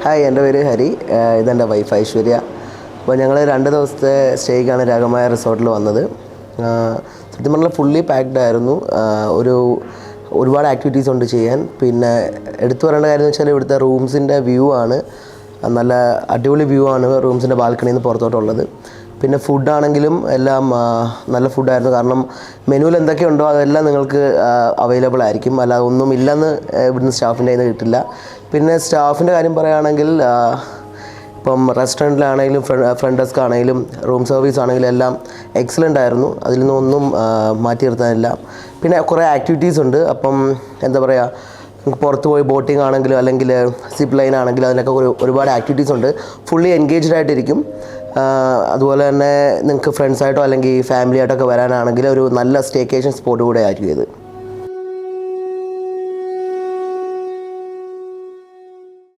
Hi, എൻ്റെ പേര് ഹരി. ഇതെൻ്റെ വൈഫ് ഐശ്വര്യ. അപ്പോൾ ഞങ്ങൾ 2 ദിവസത്തെ സ്റ്റേക്കാണ് രാഗമായ റിസോർട്ടിൽ വന്നത്. സത്യം പറഞ്ഞാൽ ഫുള്ളി പാക്ഡ് ആയിരുന്നു. ഒരുപാട് ആക്ടിവിറ്റീസ് ഉണ്ട് ചെയ്യാൻ. പിന്നെ എടുത്തു പറയേണ്ട കാര്യം എന്ന് വെച്ചാൽ ഇവിടുത്തെ റൂംസിൻ്റെ വ്യൂ ആണ്. നല്ല അടിപൊളി വ്യൂ ആണ് റൂംസിൻ്റെ ബാൽക്കണിയിൽ നിന്ന് പുറത്തോട്ടുള്ളത്. പിന്നെ ഫുഡാണെങ്കിലും എല്ലാം നല്ല ഫുഡായിരുന്നു. കാരണം മെനുവിൽ എന്തൊക്കെയുണ്ടോ അതെല്ലാം നിങ്ങൾക്ക് അവൈലബിൾ ആയിരിക്കും. അല്ലാതെ ഒന്നും ഇല്ലെന്ന് ഇവിടുന്ന് സ്റ്റാഫിൻ്റെ കയ്യിൽ നിന്ന് കിട്ടില്ല. പിന്നെ സ്റ്റാഫിൻ്റെ കാര്യം പറയുകയാണെങ്കിൽ ഇപ്പം റെസ്റ്റോറൻറ്റിലാണെങ്കിലും ഫ്രണ്ട് ഡെസ്ക് ആണെങ്കിലും റൂം സർവീസ് ആണെങ്കിലും എല്ലാം എക്സലൻ്റ് ആയിരുന്നു. അതിൽ നിന്നൊന്നും മാറ്റി നിർത്താനില്ല. പിന്നെ കുറേ ആക്ടിവിറ്റീസ് ഉണ്ട്. അപ്പം എന്താ പറയുക, നിങ്ങൾക്ക് പുറത്ത് പോയി ബോട്ടിംഗ് ആണെങ്കിലും അല്ലെങ്കിൽ സിപ്പ് ലൈൻ ആണെങ്കിലും അതിനൊക്കെ ഒരുപാട് ആക്ടിവിറ്റീസ് ഉണ്ട്. ഫുള്ളി എൻഗേജ്ഡ് ആയിട്ടിരിക്കും. അതുപോലെ തന്നെ നിങ്ങൾക്ക് ഫ്രണ്ട്സായിട്ടോ അല്ലെങ്കിൽ ഫാമിലി ആയിട്ടൊക്കെ വരാനാണെങ്കിൽ ഒരു നല്ല സ്റ്റേക്കേഷൻ സ്പോട്ട് കൂടെ ആയിരിക്കും ഇത്.